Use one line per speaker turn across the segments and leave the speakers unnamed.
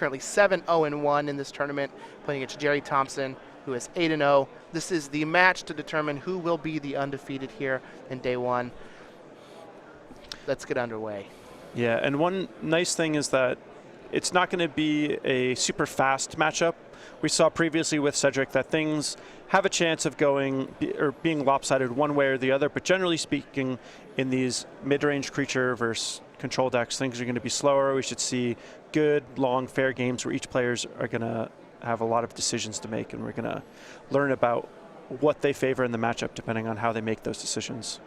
currently 7-0-1 in this tournament, playing against Gerry Thompson, who is 8-0. This is the match to determine who will be the undefeated here in day one. Let's get underway.
Yeah, and one nice thing is that it's not going to be a super fast matchup. We saw previously with Cedric that things have a chance of being lopsided one way or the other, but generally speaking, in these mid-range creature versus control decks, things are going to be slower. We should see good, long, fair games where each players are going to have a lot of decisions to make, and we're going to learn about what they favor in the matchup depending on how they make those decisions.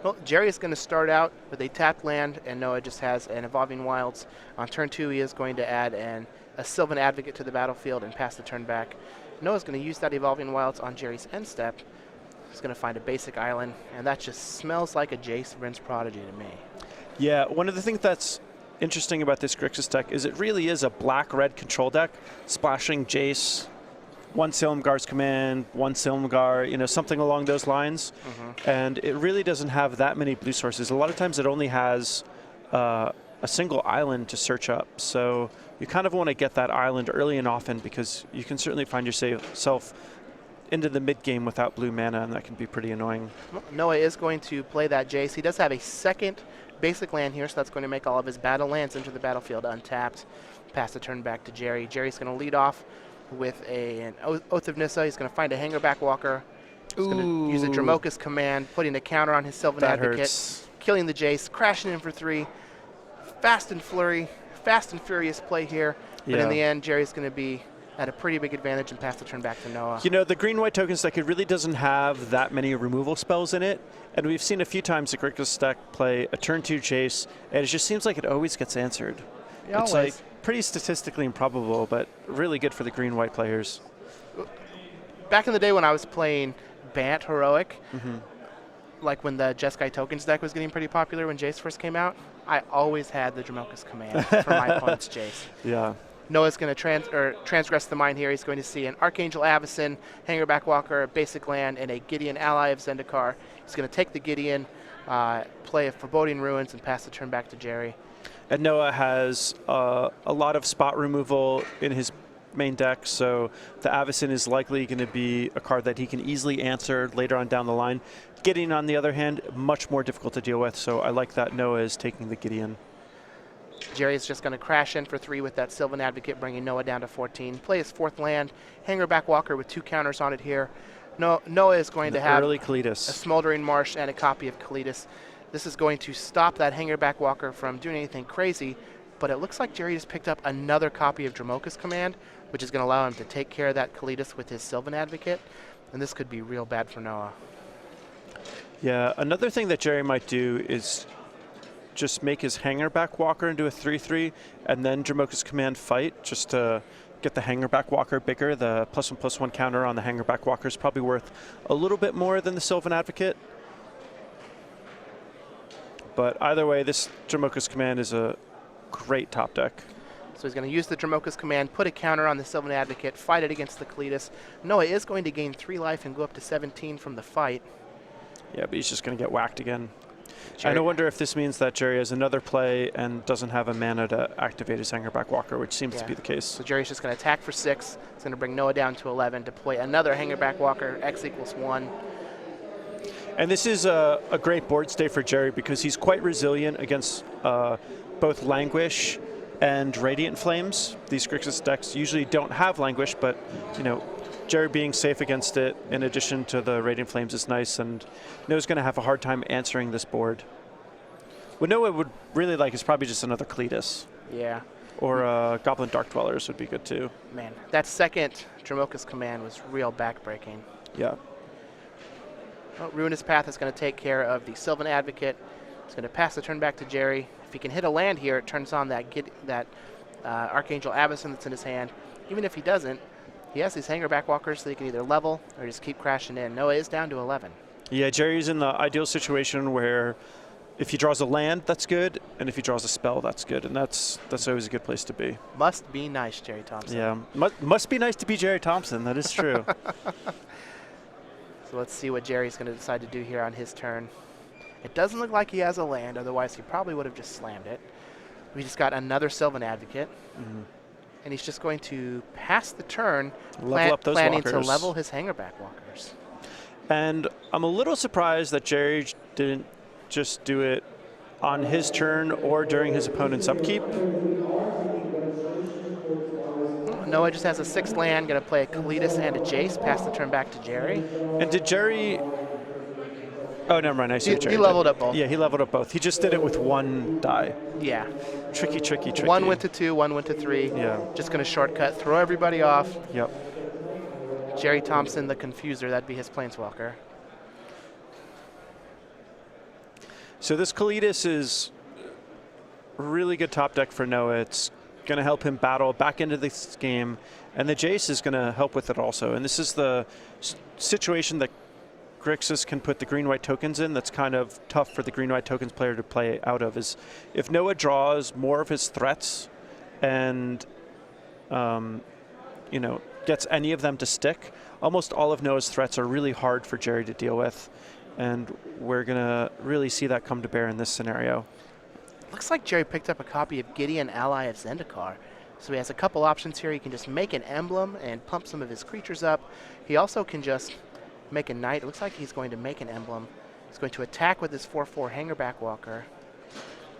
Well, Gerry is going to start out with a tapped land, and Noah just has an Evolving Wilds. On turn 2, he is going to add a Sylvan Advocate to the battlefield and pass the turn back. Noah's going to use that Evolving Wilds on Gerry's end step. He's going to find a basic island, and that just smells like a Jace Vryn's Prodigy to me.
Yeah, one of the things that's interesting about this Grixis deck is it really is a black-red control deck, splashing Jace, one Silumgar's Command, one Silumgar, something along those lines. And it really doesn't have that many blue sources. A lot of times it only has a single island to search up. So you kind of want to get that island early and often, because you can certainly find yourself into the mid-game without blue mana, and that can be pretty annoying.
Well, Noah is going to play that Jace. He does have a second basic land here, so that's going to make all of his battle lands into the battlefield untapped. Pass the turn back to Gerry. Gerry's going to lead off with an Oath of Nissa. He's going to find a Hangerback Walker. He's going to use a Dromoka's Command, putting a counter on his Sylvan Advocate, killing the Jace, crashing in for 3. Fast and furious play here. But in the end, Gerry's going to be at a pretty big advantage and pass the turn back to Noah.
The green-white tokens deck, it really doesn't have that many removal spells in it. And we've seen a few times the Grixis deck play a turn 2 Jace, and it just seems like it always gets answered.
Yeah,
it's like pretty statistically improbable, but really good for the green-white players.
Back in the day when I was playing Bant Heroic, like when the Jeskai Tokens deck was getting pretty popular when Jace first came out, I always had the Dromoka's Command for my opponent's Jace.
Yeah.
Noah's going to transgress the mind here. He's going to see an Archangel Avacyn, Hangerback Walker, a basic land, and a Gideon ally of Zendikar. He's going to take the Gideon, play a Foreboding Ruins, and pass the turn back to Gerry.
And Noah has a lot of spot removal in his main deck, so the Avacyn is likely going to be a card that he can easily answer later on down the line. Gideon, on the other hand, much more difficult to deal with, so I like that Noah is taking the Gideon.
Gerry is just going to crash in for 3 with that Sylvan Advocate, bringing Noah down to 14. Play his 4th land, Hangerback Walker with 2 counters on it here. Noah is going to have a Smoldering Marsh and a copy of Kalitas. This is going to stop that Hangerback Walker from doing anything crazy, but it looks like Gerry just picked up another copy of Dromoka's Command, which is going to allow him to take care of that Kalitas with his Sylvan Advocate, and this could be real bad for Noah.
Yeah, another thing that Gerry might do is just make his Hangerback Walker into a 3/3, and then Dromoka's Command fight, just to get the Hangerback Walker bigger. The +1/+1 counter on the Hangerback Walker is probably worth a little bit more than the Sylvan Advocate. But either way, this Dromoka's Command is a great top deck.
So he's going to use the Dromoka's Command, put a counter on the Sylvan Advocate, fight it against the Kalitas. Noah is going to gain 3 life and go up to 17 from the fight.
Yeah, but he's just going to get whacked again. I wonder if this means that Gerry has another play and doesn't have a mana to activate his Hangerback Walker, which seems to be the case.
So Gerry's just going to attack for 6. It's going to bring Noah down to 11, deploy another Hangerback Walker, X = 1.
And this is a great board state for Gerry because he's quite resilient against both Languish and Radiant Flames. These Grixis decks usually don't have Languish, but Gerry being safe against it in addition to the Radiant Flames is nice, and Noah's going to have a hard time answering this board. What Noah would really like is probably just another Kalitas.
Yeah.
Or Goblin Dark Dwellers would be good too.
Man, that second Dromoka's Command was real backbreaking.
Yeah.
Well, Ruinous Path is going to take care of the Sylvan Advocate. It's going to pass the turn back to Gerry. If he can hit a land here, it turns on that Archangel Avacyn that's in his hand. Even if he doesn't, he has these Hangerback Walkers so he can either level or just keep crashing in. Noah is down to 11.
Yeah, Gerry's in the ideal situation where if he draws a land, that's good, and if he draws a spell, that's good, and that's always a good place to be.
Must be nice, Gerry Thompson.
Yeah, must be nice to be Gerry Thompson. That is true.
So let's see what Gerry's going to decide to do here on his turn. It doesn't look like he has a land, otherwise he probably would have just slammed it. We just got another Sylvan Advocate. And he's just going to pass the turn,
Level up those
planning
walkers.
to level his hangerback walkers.
And I'm a little surprised that Gerry didn't just do it on his turn or during his opponent's upkeep.
Noah just has a 6 land, going to play a Kalitas and a Jace, pass the turn back to Gerry.
And did Gerry... Oh, never mind. I see what Gerry
He leveled
did.
up both.
Yeah, he leveled up both. He just did it with one die.
Yeah.
Tricky, tricky, tricky.
1 went to 2, 1 went to 3.
Yeah.
Just going to shortcut, throw everybody off.
Yep.
Gerry Thompson, the Confuser, that'd be his Planeswalker.
So this Kalitas is a really good top deck for Noah. It's going to help him battle back into this game, and the Jace is going to help with it also. And this is the situation that Grixis can put the green-white tokens in that's kind of tough for the green-white tokens player to play out of, is if Noah draws more of his threats and you know, gets any of them to stick, almost all of Noah's threats are really hard for Gerry to deal with. And we're going to really see that come to bear in this scenario.
Looks like Gerry picked up a copy of Gideon, Ally of Zendikar. So he has a couple options here. He can just make an emblem and pump some of his creatures up. He also can just make a knight. It looks like he's going to make an emblem. He's going to attack with his 4/4 Hangerback Walker.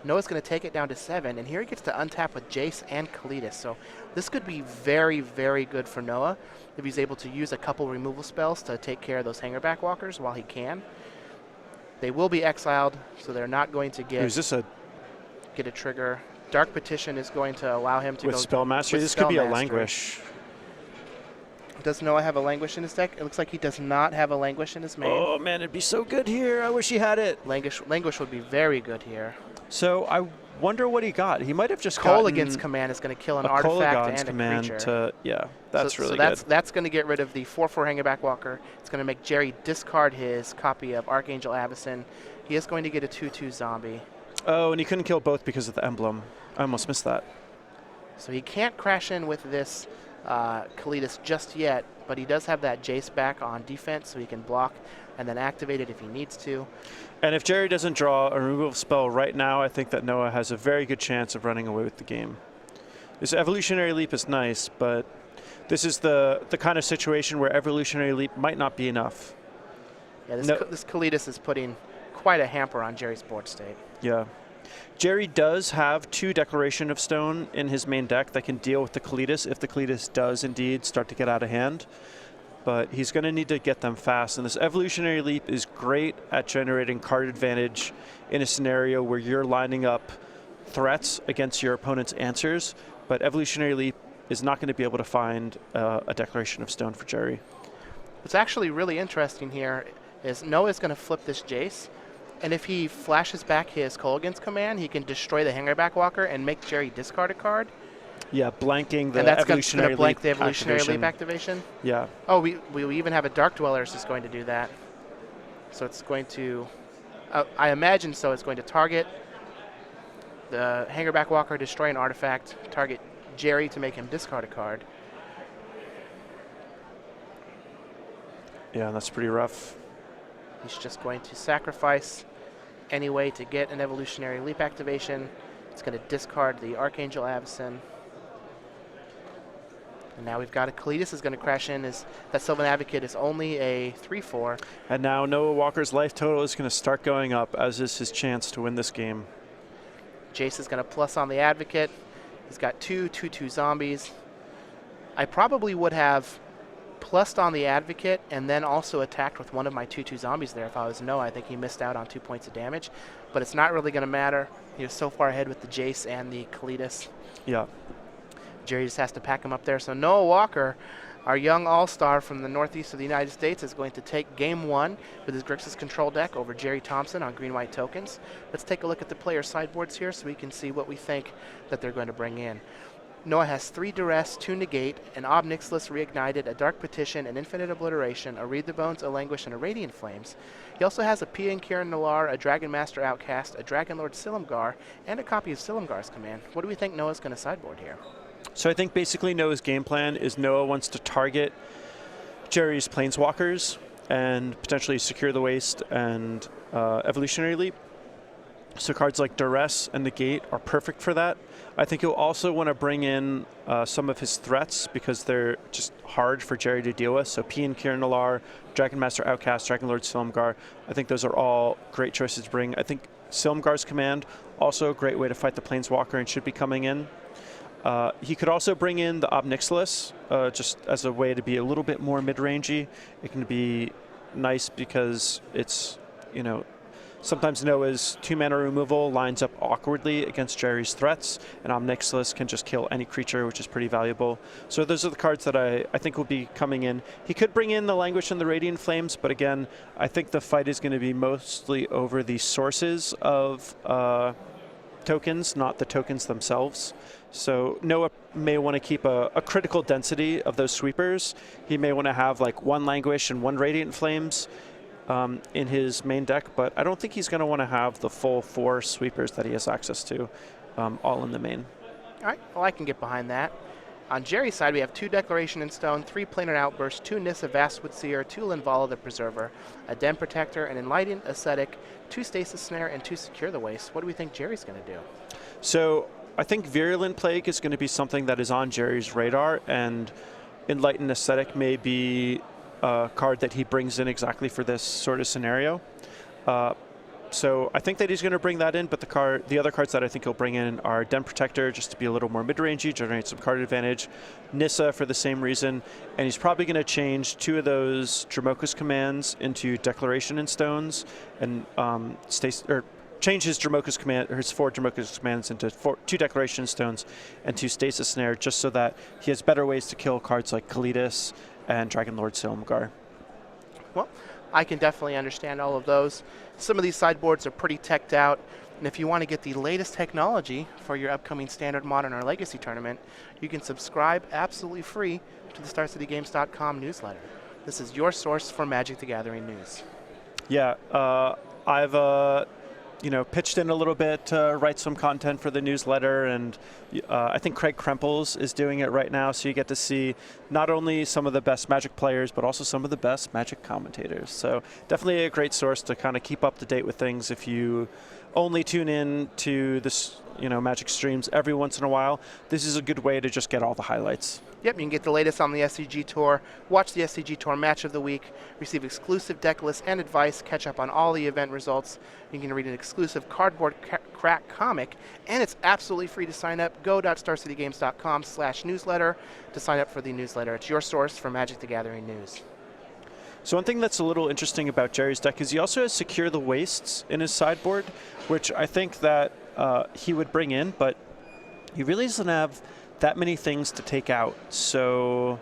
Noah's going to take it down to 7, and here he gets to untap with Jace and Kalitas. So this could be very, very good for Noah if he's able to use a couple removal spells to take care of those Hangerback Walkers while he can. They will be exiled, so they're not going to get a trigger. Dark Petition is going to allow him to
with
go
Spell Mastery.
with
This could be a
Spell Mastery.
Languish.
Does Noah have a Languish in his deck? It looks like he does not have a Languish in his main.
Oh man, it'd be so good here. I wish he had it.
Languish would be very good here.
So I wonder what he got. He might have just gotten
Kolaghan's Command is going to kill an
a
artifact and a
command
creature.
yeah, that's really
good.
good.
That's going to get rid of the 4/4 Hangerback Walker. It's going to make Gerry discard his copy of Archangel Avacyn. He is going to get a 2/2 zombie.
Oh, and he couldn't kill both because of the emblem. I almost missed that.
So he can't crash in with this Kalitas just yet, but he does have that Jace back on defense, so he can block and then activate it if he needs to.
And if Gerry doesn't draw a removal spell right now, I think that Noah has a very good chance of running away with the game. This Evolutionary Leap is nice, but this is the kind of situation where Evolutionary Leap might not be enough.
Yeah, this Kalitas is putting quite a hamper on Gerry's board state.
Yeah. Gerry does have 2 Declaration of Stone in his main deck that can deal with the Kalitas if the Kalitas does indeed start to get out of hand. But he's going to need to get them fast. And this Evolutionary Leap is great at generating card advantage in a scenario where you're lining up threats against your opponent's answers. But Evolutionary Leap is not going to be able to find a Declaration of Stone for Gerry.
What's actually really interesting here is Noah's going to flip this Jace. And if he flashes back his Kolaghan's Command, he can destroy the Hangerback Walker and make Gerry discard a card.
Yeah, blanking the
and that's
Evolutionary
going to blank
Leap
the Evolutionary
activation.
Leap activation.
Yeah.
Oh, we even have a Dark Dwellers is going to do that. So it's going to, I imagine so, it's going to target the Hangerback Walker, destroy an artifact, target Gerry to make him discard a card.
Yeah, that's pretty rough.
He's just going to sacrifice anyway to get an Evolutionary Leap activation. It's going to discard the Archangel Avacyn. And now we've got a Kalitas is going to crash in. That Sylvan Advocate is only a 3/4.
And now Noah Walker's life total is going to start going up, as is his chance to win this game.
Jace is going to plus on the Advocate. He's got 2/2 zombies. I probably would have plussed on the Advocate and then also attacked with one of my 2/2 zombies there if I was Noah. I think he missed out on 2 points of damage, but it's not really going to matter. He was so far ahead with the Jace and the Kalitas.
Yeah.
Gerry just has to pack him up there. So Noah Walker, our young all-star from the northeast of the United States, is going to take game 1 with his Grixis control deck over Gerry Thompson on green-white tokens. Let's take a look at the player sideboards here so we can see what we think that they're going to bring in. Noah has 3 Duress, 2 Negate, an Ob Nixilis Reignited, a Dark Petition, an Infinite Obliteration, a Read the Bones, a Languish, and a Radiant Flames. He also has a Pia and Kiran Nalar, a Dragon Master Outcast, a Dragon Lord Silumgar, and a copy of Silumgar's Command. What do we think Noah's going to sideboard here?
So I think basically Noah's game plan is Noah wants to target Gerry's Planeswalkers and potentially secure the waste and Evolutionary Leap. So cards like Duress and Negate are perfect for that. I think you'll also want to bring in some of his threats because they're just hard for Gerry to deal with. So Pian Kirinalar, Dragon Master Outcast, Dragon Lord Silumgar. I think those are all great choices to bring. I think Silumgar's Command, also a great way to fight the Planeswalker and should be coming in. He could also bring in the Ob Nixilis just as a way to be a little bit more mid-rangey. It can be nice because it's, you know, sometimes Noah's 2-mana removal lines up awkwardly against Gerry's threats, and Ob Nixilis can just kill any creature, which is pretty valuable. So those are the cards that I think will be coming in. He could bring in the Languish and the Radiant Flames, but again, I think the fight is going to be mostly over the sources of tokens, not the tokens themselves. So Noah may want to keep a critical density of those sweepers. He may want to have like 1 Languish and 1 Radiant Flames in his main deck, but I don't think he's going to want to have the full 4 sweepers that he has access to all in the main.
All right, well, I can get behind that. On Gerry's side, we have 2 Declaration in Stone, 3 Planar Outburst, 2 Nissa Vastwood Seer, 2 Linvala the Preserver, a Den Protector, an Enlightened Ascetic, 2 Stasis Snare, and 2 Secure the Waste. What do we think Gerry's going to do?
So I think Virulent Plague is going to be something that is on Gerry's radar, and Enlightened Ascetic may be a card that he brings in exactly for this sort of scenario. So I think that he's going to bring that in, but the other cards that I think he'll bring in are Den Protector, just to be a little more mid-rangey, generate some card advantage, Nissa for the same reason, and he's probably going to change 2 of those Dromoka's commands into Declaration in Stones, and change his Dromoka's command, or his 4 Dromoka's commands into 2 Declaration Stones and 2 Stasis Snare, just so that he has better ways to kill cards like Kalidas and Dragon Lord Silumgar.
Well, I can definitely understand all of those. Some of these sideboards are pretty teched out, and if you want to get the latest technology for your upcoming Standard, Modern, or Legacy tournament, you can subscribe absolutely free to the StarCityGames.com newsletter. This is your source for Magic the Gathering news.
Yeah, I've pitched in a little bit to write some content for the newsletter, and I think Craig Krempels is doing it right now, so you get to see not only some of the best Magic players, but also some of the best Magic commentators. So definitely a great source to kind of keep up to date with things if you only tune in to this, Magic streams every once in a while. This is a good way to just get all the highlights.
Yep, you can get the latest on the SCG Tour, watch the SCG Tour Match of the Week, receive exclusive deck lists and advice, catch up on all the event results. You can read an exclusive cardboard crack comic, and it's absolutely free to sign up. Go.starcitygames.com/newsletter to sign up for the newsletter. It's your source for Magic the Gathering news.
So one thing that's a little interesting about Gerry's deck is he also has Secure the Wastes in his sideboard, which I think that he would bring in, but he really doesn't have that many things to take out. So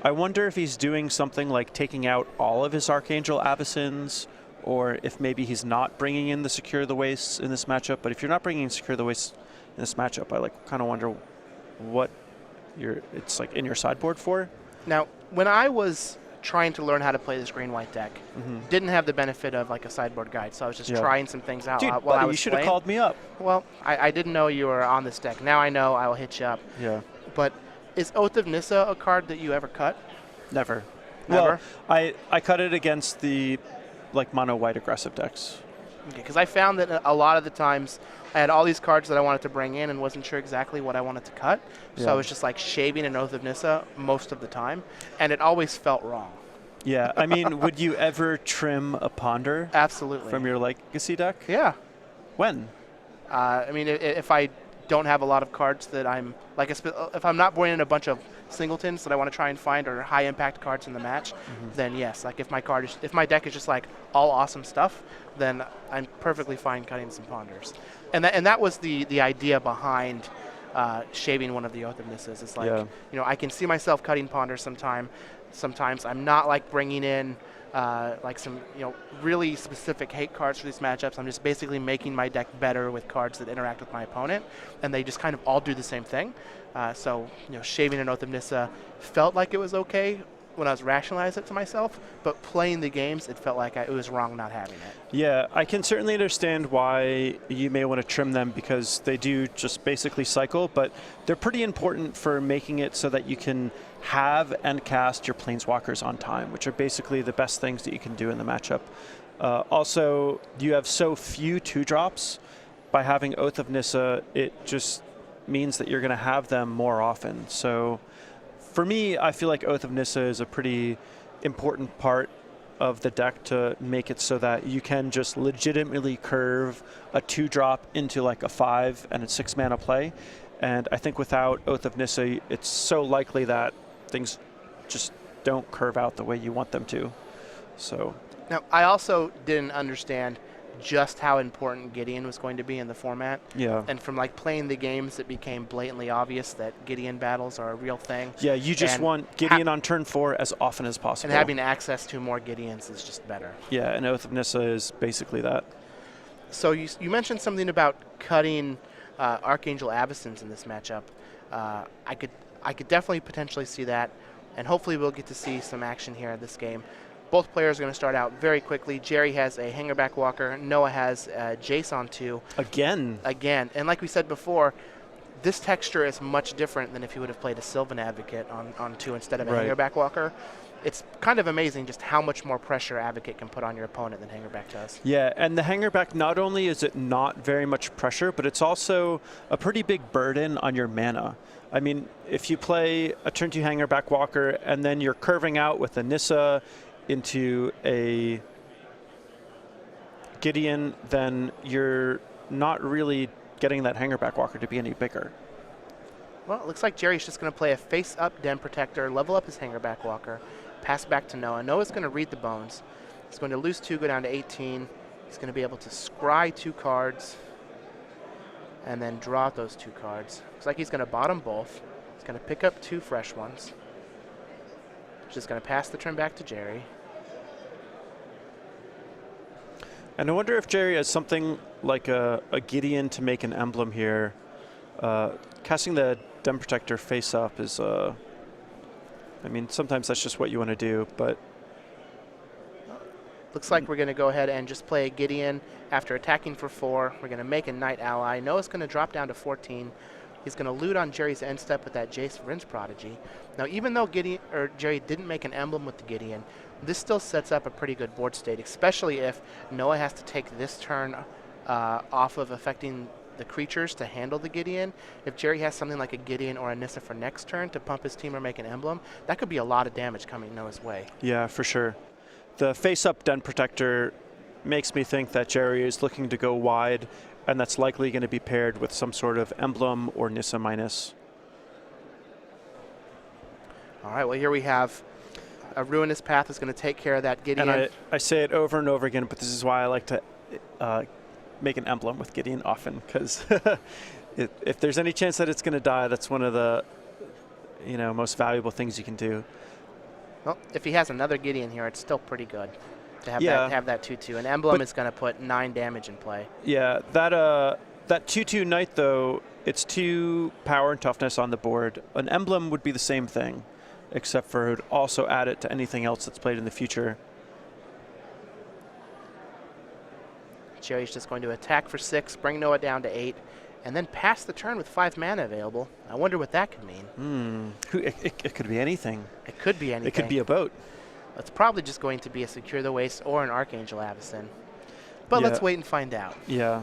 I wonder if he's doing something like taking out all of his Archangel Avacins, or if maybe he's not bringing in the Secure the Wastes in this matchup. But if you're not bringing Secure the Wastes in this matchup, I kind of wonder what it's like in your sideboard for.
Now, when I was trying to learn how to play this green-white deck, didn't have the benefit of like a sideboard guide, so I was just trying some things out.
Dude,
while I was
you should have called me up.
Well, I didn't know you were on this deck. Now I know. I will hit you up.
Yeah.
But is Oath of Nissa a card that you ever cut?
Never.
Never?
Well, I cut it against the mono white aggressive decks.
Okay, because I found that a lot of the times I had all these cards that I wanted to bring in and wasn't sure exactly what I wanted to cut. So I was just like shaving an Oath of Nissa most of the time, and it always felt wrong.
Yeah, I mean, would you ever trim a Ponder?
Absolutely.
From your Legacy deck?
Yeah.
When?
I mean, if I don't have a lot of cards that I'm like, if I'm not bringing in a bunch of singletons that I want to try and find or high impact cards in the match, then yes. Like if my deck is just like all awesome stuff, then I'm perfectly fine cutting some Ponders. And that was the idea behind shaving one of the Oath of Nissas. It's like I can see myself cutting Ponders Sometimes I'm not like bringing in like some really specific hate cards for these matchups. I'm just basically making my deck better with cards that interact with my opponent, and they just kind of all do the same thing. So shaving an Oath of Nissa felt like it was okay when I was rationalizing it to myself, but playing the games, it felt like it was wrong not having it.
Yeah, I can certainly understand why you may want to trim them, because they do just basically cycle, but they're pretty important for making it so that you can have and cast your Planeswalkers on time, which are basically the best things that you can do in the matchup. Also, you have so few 2-drops by having Oath of Nissa, it just means that you're going to have them more often. So for me, I feel like Oath of Nissa is a pretty important part of the deck to make it so that you can just legitimately curve a 2-drop into like a 5 and a 6 mana play. And I think without Oath of Nissa, it's so likely that things just don't curve out the way you want them to. So
now, I also didn't understand just how important Gideon was going to be in the format.
yeah.
And from like playing the games, it became blatantly obvious that Gideon battles are a real thing.
Yeah, you just want Gideon on turn 4 as often as possible.
And having access to more Gideons is just better.
Yeah, and Oath of Nissa is basically that.
So you mentioned something about cutting Archangel Avacyn's in this matchup. I could definitely potentially see that, and hopefully we'll get to see some action here in this game. Both players are going to start out very quickly. Gerry has a Hangerback Walker. Noah has Jace on 2.
Again.
And like we said before, this texture is much different than if you would have played a Sylvan Advocate on 2 instead of a Hangerback Walker. It's kind of amazing just how much more pressure Advocate can put on your opponent than Hangerback does.
Yeah, and the Hangerback, not only is it not very much pressure, but it's also a pretty big burden on your mana. I mean, if you play a turn 2 Hangerback Walker and then you're curving out with a Nissa into a Gideon, then you're not really getting that Hangerback Walker to be any bigger.
Well, it looks like Gerry's just going to play a face-up Den Protector, level up his Hangerback Walker, pass back to Noah. Noah's going to read the bones. He's going to lose 2, go down to 18. He's going to be able to scry 2 cards and then draw those 2 cards. Looks like he's going to bottom both. He's going to pick up 2 fresh ones. Just going to pass the turn back to Gerry.
And I wonder if Gerry has something like a Gideon to make an emblem here. Casting the Den Protector face up is, I mean, sometimes that's just what you want to do, but...
Looks like we're going to go ahead and just play a Gideon after attacking for 4. We're going to make a Knight ally. Noah's going to drop down to 14. He's going to loot on Gerry's end step with that Jace Rinse Prodigy. Now, even though Gerry didn't make an emblem with the Gideon, this still sets up a pretty good board state, especially if Noah has to take this turn off of affecting the creatures to handle the Gideon. If Gerry has something like a Gideon or a Nissa for next turn to pump his team or make an emblem, that could be a lot of damage coming Noah's way.
Yeah, for sure. The face-up Den Protector makes me think that Gerry is looking to go wide, and that's likely going to be paired with some sort of emblem or Nissa minus.
All right, well, here we have a Ruinous Path is going to take care of that Gideon.
And I say it over and over again, but this is why I like to make an emblem with Gideon often, because if there's any chance that it's going to die, that's one of the most valuable things you can do.
Well, if he has another Gideon here, it's still pretty good to have that 2/2. An emblem is going to put 9 damage in play.
Yeah, that 2/2 Knight, though, it's 2 power and toughness on the board. An emblem would be the same thing, except for it would also add it to anything else that's played in the future.
Gerry's just going to attack for 6, bring Noah down to 8, and then pass the turn with 5 mana available. I wonder what that could mean.
It could be anything.
It could be anything.
It could be a boat.
It's probably just going to be a Secure the Waste or an Archangel Avacyn. But let's wait and find out.
Yeah.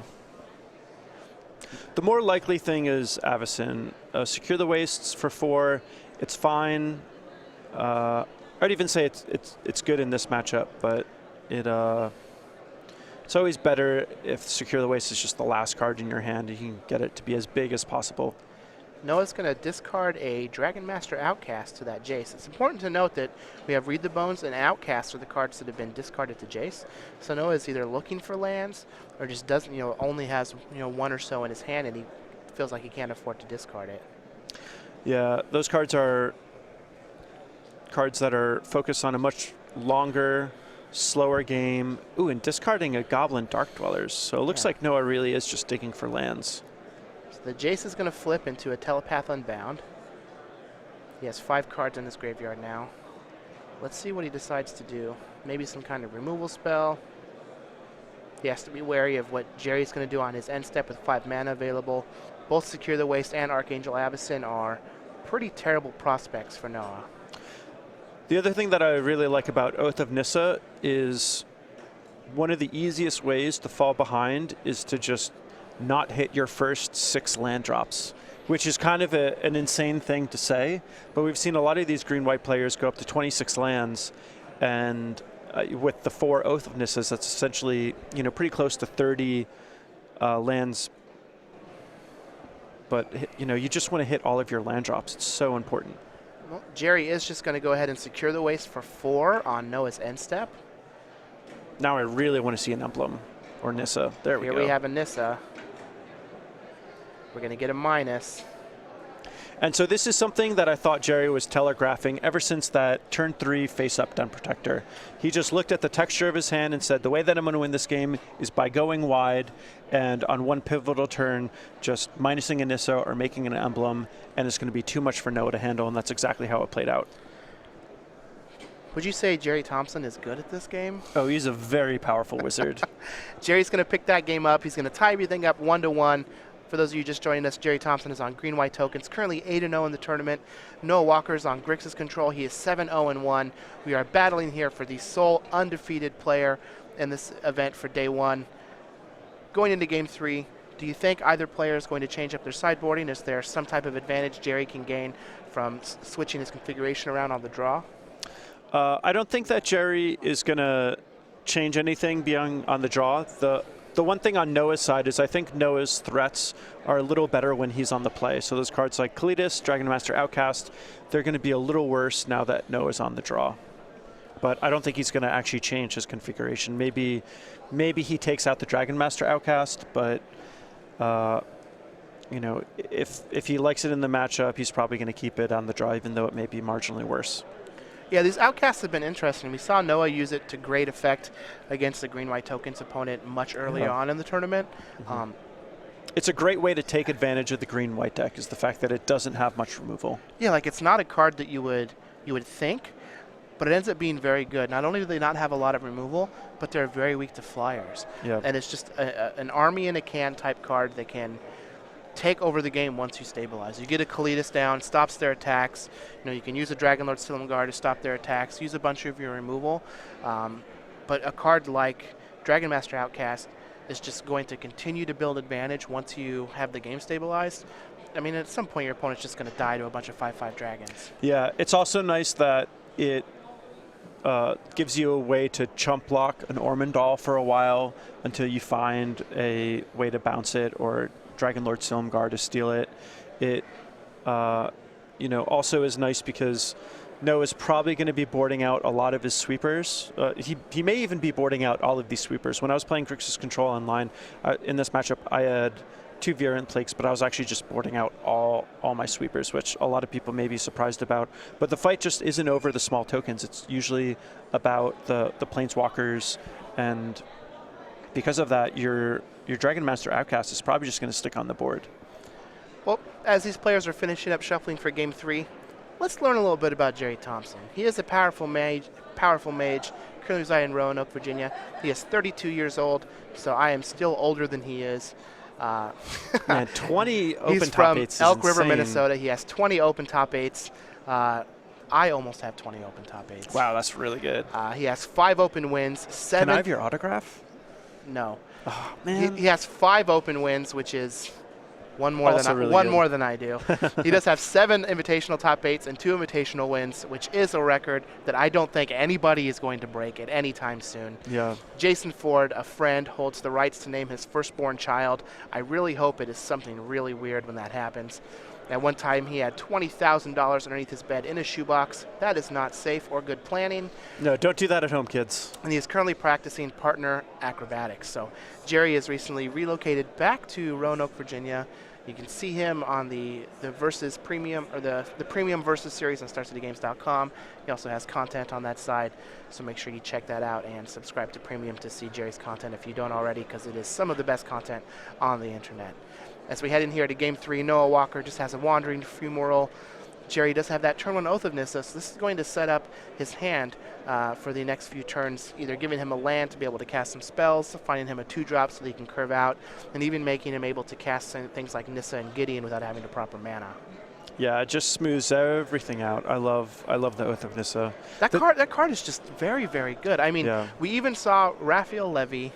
The more likely thing is Avacyn. Secure the Wastes for 4. It's fine. I'd even say it's good in this matchup, but it's always better if Secure the Waste is just the last card in your hand. You can get it to be as big as possible.
Noah's going to discard a Dragon Master Outcast to that Jace. It's important to note that we have Read the Bones and Outcast are the cards that have been discarded to Jace. So Noah is either looking for lands or just doesn't, only has, 1 or so in his hand, and he feels like he can't afford to discard it. Yeah,
those cards are cards that are focused on a much longer, slower game. Ooh, and discarding a Goblin Dark Dwellers. So it looks like Noah really is just digging for lands.
The Jace is going to flip into a Telepath Unbound. He has 5 cards in his graveyard now. Let's see what he decides to do. Maybe some kind of removal spell. He has to be wary of what Gerry's going to do on his end step with 5 mana available. Both Secure the Waste and Archangel Avacyn are pretty terrible prospects for Noah.
The other thing that I really like about Oath of Nissa is one of the easiest ways to fall behind is to just not hit your first 6 land drops, which is kind of an insane thing to say, but we've seen a lot of these green-white players go up to 26 lands, and with the 4 Oath of Nisas, that's essentially, you know, pretty close to 30 lands. But, you know, you just want to hit all of your land drops. It's so important.
Well, Gerry is just going to go ahead and secure the waste for 4 on Noah's end step.
Now I really want to see an emblem or Nissa. There we go.
Here we have a Nissa. We're going to get a minus.
And so this is something that I thought Gerry was telegraphing ever since that turn 3 face-up Dun Protector. He just looked at the texture of his hand and said, the way that I'm going to win this game is by going wide and on one pivotal turn, just minusing a Nissa or making an emblem, and it's going to be too much for Noah to handle, and that's exactly how it played out.
Would you say Gerry Thompson is good at this game?
Oh, he's a very powerful wizard.
Gerry's going to pick that game up. He's going to tie everything up 1-1. For those of you just joining us, Gerry Thompson is on green-white tokens, currently 8-0 in the tournament. Noah Walker is on Grixis control. He is 7-0-1. We are battling here for the sole undefeated player in this event for day 1. Going into game 3, do you think either player is going to change up their sideboarding? Is there some type of advantage Gerry can gain from switching his configuration around on the draw?
I don't think that Gerry is going to change anything beyond on the draw. The one thing on Noah's side is I think Noah's threats are a little better when he's on the play. So those cards like Kalidas, Dragon Master Outcast, they're going to be a little worse now that Noah's on the draw. But I don't think he's going to actually change his configuration. Maybe he takes out the Dragon Master Outcast, but you know, if he likes it in the matchup, he's probably going to keep it on the draw, even though it may be marginally worse.
Yeah, these outcasts have been interesting. We saw Noah use it to great effect against the green-white tokens opponent much earlier on in the tournament.
Mm-hmm. It's a great way to take advantage of the green-white deck, is the fact that it doesn't have much removal.
Yeah, like it's not a card that you would think, but it ends up being very good. Not only do they not have a lot of removal, but they're very weak to flyers.
Yeah.
And it's just an army in a can type card that can take over the game once you stabilize. You get a Kalidas down, stops their attacks. You know, you can use a Dragonlord Silumgar to stop their attacks, use a bunch of your removal. But a card like Dragon Master Outcast is just going to continue to build advantage once you have the game stabilized. I mean, at some point your opponent's just going to die to a bunch of 5/5 dragons.
Yeah, it's also nice that it gives you a way to chump block an Ormondal for a while until you find a way to bounce it, or Dragonlord Silumgar to steal it. It you know, also is nice because Noah's probably going to be boarding out a lot of his sweepers. He may even be boarding out all of these sweepers. When I was playing Grixis Control online in this matchup, I had 2 Virulent Plagues, but I was actually just boarding out all my sweepers, which a lot of people may be surprised about. But the fight just isn't over the small tokens. It's usually about the Planeswalkers, and because of that, your Dragon Master Outcast is probably just going to stick on the board.
Well, as these players are finishing up shuffling for game 3, let's learn a little bit about Gerry Thompson. He is a powerful mage, currently residing in Roanoke, Virginia. He is 32 years old, so I am still older than he is.
Man, 20 open
He's
top
from
8s is
Elk River,
insane.
Minnesota. He has 20 open top 8s. I almost have 20 open top 8s.
Wow, that's really good.
He has 5 open wins. 7.
Can I have your autograph?
No.
Oh, man.
He has 5 open wins, which is one more than I do. He does have 7 invitational top 8s and 2 invitational wins, which is a record that I don't think anybody is going to break at any time soon.
Yeah. Jason
Ford, a friend, holds the rights to name his firstborn child. I really hope it is something really weird when that happens. At one time, he had $20,000 underneath his bed in a shoebox. That is not safe or good planning.
No, don't do that at home, kids.
And he is currently practicing partner acrobatics. So Gerry has recently relocated back to Roanoke, Virginia. You can see him on the Versus Premium, or the Premium Versus series on StarCityGames.com. He also has content on that side, so make sure you check that out and subscribe to Premium to see Gerry's content if you don't already, because it is some of the best content on the internet. As we head in here to Game 3, Noah Walker just has a Wandering Fumarole. Gerry does have that turn 1 Oath of Nissa, so this is going to set up his hand for the next few turns, either giving him a land to be able to cast some spells, finding him a 2-drop so that he can curve out, and even making him able to cast things like Nissa and Gideon without having the proper mana.
Yeah, it just smooths everything out. I love the Oath of Nissa.
That card is just very, very good. I mean, we even saw Raphael Levy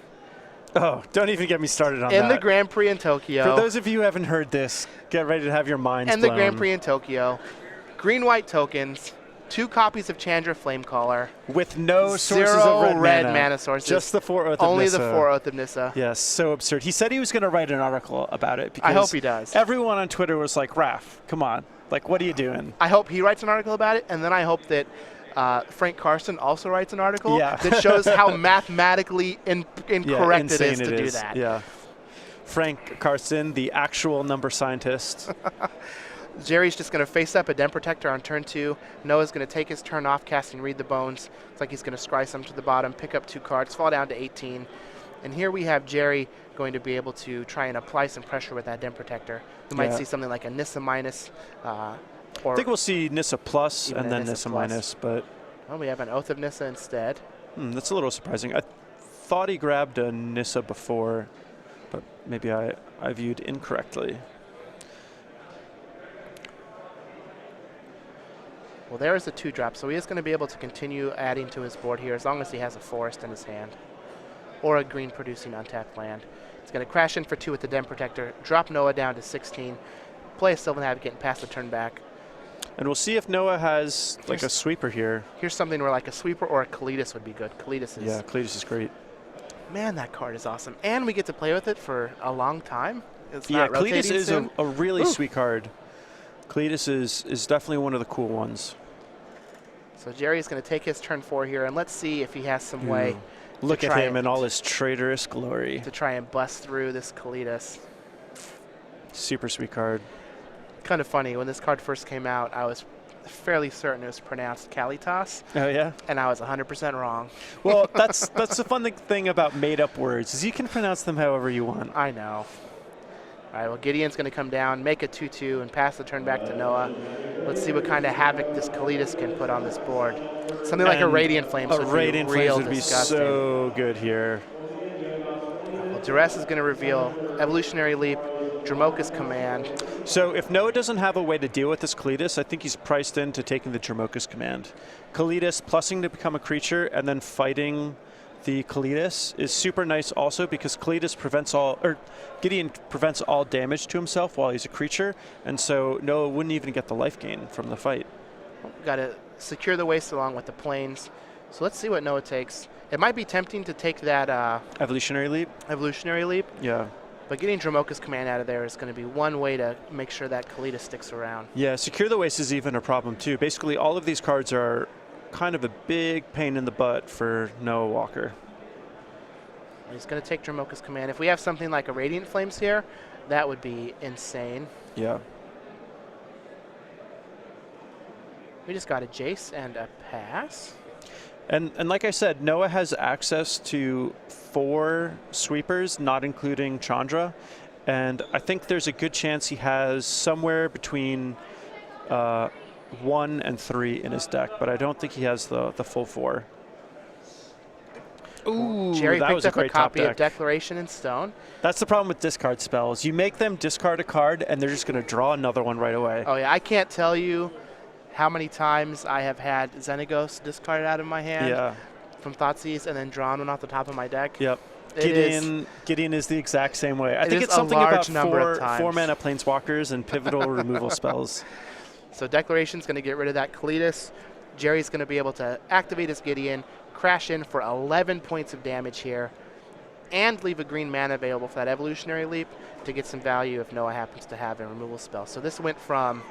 Oh, don't even get me started on
in
that.
the Grand Prix in Tokyo.
For those of you who haven't heard this, get ready to have your minds
and
blown.
the Grand Prix in Tokyo. Green-white tokens, 2 copies of Chandra Flamecaller.
With no sources
0
of red
mana sources.
Just the 4 Oath of
Only
Nissa.
the 4 Oath of Nissa.
Yes, so absurd. He said he was going to write an article about it. Because
I hope he does.
Everyone on Twitter was like, Raph, come on. Like, what are you doing?
I hope he writes an article about it, and then I hope that Frank Carson also writes an article that shows how mathematically incorrect it is to do that.
Yeah. Frank Carson, the actual number scientist.
Gerry's just going to face up a Den Protector on turn 2. Noah's going to take his turn off, casting Read the Bones. It's like he's going to scry some to the bottom, pick up 2 cards, fall down to 18. And here we have Gerry going to be able to try and apply some pressure with that Den Protector. We might see something like a Nissa minus. Or
I think we'll see Nissa plus and then Nissa minus, but...
Oh, we have an Oath of Nissa instead.
That's a little surprising. I thought he grabbed a Nissa before, but maybe I viewed incorrectly.
Well, there is a 2-drop, so he is going to be able to continue adding to his board here as long as he has a forest in his hand or a green-producing untapped land. He's going to crash in for 2 with the Den Protector, drop Noah down to 16, play a Sylvan Advocate, and pass the turn back.
And we'll see if Noah has like a sweeper here.
Here's something where like a sweeper or a Kalitas would be good. Kalitas is...
Yeah, Kalitas is great.
Man, that card is awesome. And we get to play with it for a long time. It's
yeah,
not rotating
Kalitas is
soon.
a really sweet card. Kalitas is definitely one of the cool ones.
So Gerry's going to take his turn 4 here, and let's see if he has some way.
Look at him in all his traitorous glory.
To try and bust through this Kalitas.
Super sweet card.
Kind of funny, when this card first came out, I was fairly certain it was pronounced Kalitas.
Oh, yeah?
And I was 100% wrong.
Well, that's the fun thing about made-up words, is you can pronounce them however you want.
I know. All right, well, Gideon's going to come down, make a 2-2, and pass the turn back to Noah. Let's see what kind of havoc this Kalitas can put on this board. Something like a Radiant Flames would be real disgusting.
So good here.
Well, Duress is going to reveal Evolutionary Leap, Dromoka's Command.
So if Noah doesn't have a way to deal with this Kalitas, I think he's priced into taking the Dromoka's Command. Kalitas plussing to become a creature and then fighting the Kalitas is super nice also because Kalitas prevents Gideon prevents all damage to himself while he's a creature, and so Noah wouldn't even get the life gain from the fight.
Got to secure the waste along with the planes. So let's see what Noah takes. It might be tempting to take that
Evolutionary Leap.
Evolutionary Leap.
Yeah.
But getting Dromoka's Command out of there is going to be one way to make sure that Kalitas sticks around.
Yeah, secure the waste is even a problem too. Basically, all of these cards are kind of a big pain in the butt for Noah Walker.
He's going to take Dromoka's Command. If we have something like a Radiant Flames here, that would be insane.
Yeah.
We just got a Jace and a pass.
And like I said, Noah has access to 4 sweepers, not including Chandra. And I think there's a good chance he has somewhere between 1 and 3 in his deck, but I don't think he has the full 4.
Ooh, Gerry
that
picked
was a
up a
great
copy
top
of Declaration in Stone.
That's the problem with discard spells. You make them discard a card, and they're just going to draw another one right away.
Oh, yeah. I can't tell you how many times I have had Xenagos discarded out of my hand from Thoughtseize and then drawn one off the top of my deck.
Yep. Gideon is the exact same way. I think it's something about 4 mana Planeswalkers and pivotal removal spells.
So Declaration's going to get rid of that Kalitas. Gerry's going to be able to activate his Gideon, crash in for 11 points of damage here, and leave a green mana available for that Evolutionary Leap to get some value if Noah happens to have a removal spell. So this went from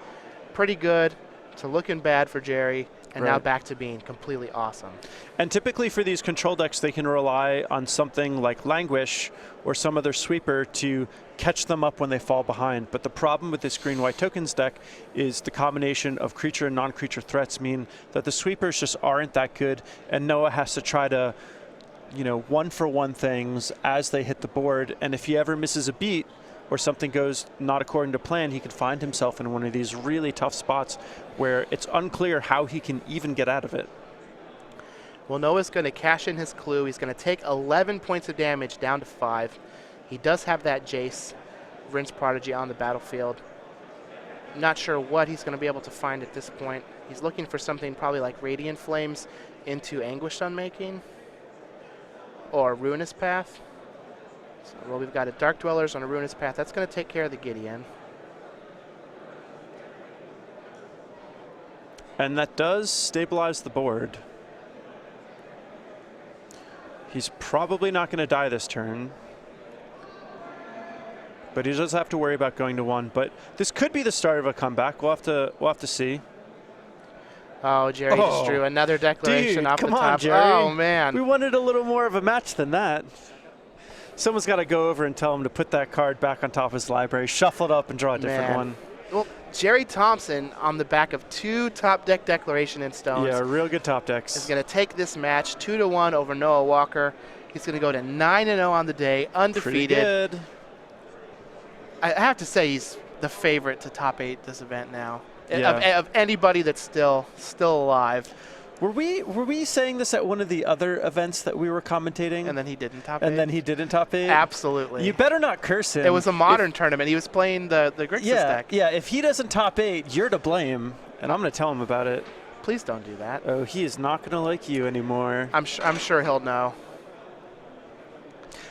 pretty good to looking bad for Gerry, and now back to being completely awesome.
And typically for these control decks, they can rely on something like Languish or some other sweeper to catch them up when they fall behind. But the problem with this green-white tokens deck is the combination of creature and non-creature threats mean that the sweepers just aren't that good, and Noah has to try to, one-for-one things as they hit the board. And if he ever misses a beat, or something goes not according to plan, he could find himself in one of these really tough spots where it's unclear how he can even get out of it.
Well, Noah's going to cash in his clue. He's going to take 11 points of damage down to 5. He does have that Jace, Rinse Prodigy on the battlefield. Not sure what he's going to be able to find at this point. He's looking for something probably like Radiant Flames into Anguished Unmaking or Ruinous Path. So, well, we've got a Dark Dwellers on a Ruinous Path. That's going to take care of the Gideon.
And that does stabilize the board. He's probably not going to die this turn. But he does have to worry about going to 1. But this could be the start of a comeback. We'll have to see.
Oh, Gerry just drew another declaration
dude,
off the
come
top.
on, Gerry.
Oh, man.
We wanted a little more of a match than that. Someone's got to go over and tell him to put that card back on top of his library, shuffle it up, and draw a different one.
Well, Gerry Thompson on the back of 2 top deck declaration in stones.
Yeah, real good top decks.
Is going to take this match 2-1 over Noah Walker. He's going to go to 9-0 on the day, undefeated.
Pretty good.
I have to say he's the favorite to top 8 this event now.
Yeah.
Of anybody that's still alive.
Were we saying this at one of the other events that we were commentating?
And then he didn't top 8.
And then he didn't top 8?
Absolutely.
You better not curse him.
It was a modern tournament. He was playing the Grixis deck.
Yeah, if he doesn't top 8, you're to blame. And I'm going to tell him about it.
Please don't do that.
Oh, he is not going to like you anymore.
I'm sure he'll know.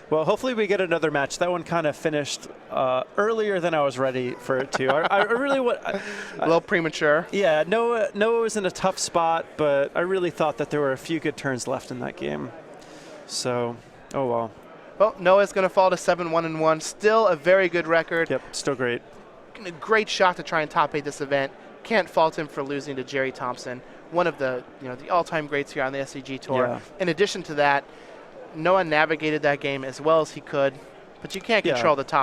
Well, hopefully we get another match. That one kind of finished earlier than I was ready for it to. I really want.
A little premature.
Yeah, Noah was in a tough spot, but I really thought that there were a few good turns left in that game. So, oh well.
Well, Noah's going to fall to 7-1-1. Still a very good record.
Yep, still great.
A great shot to try and top 8 this event. Can't fault him for losing to Gerry Thompson, one of the the all-time greats here on the SCG Tour.
Yeah.
In addition to that, Noah navigated that game as well as he could, but you can't control the top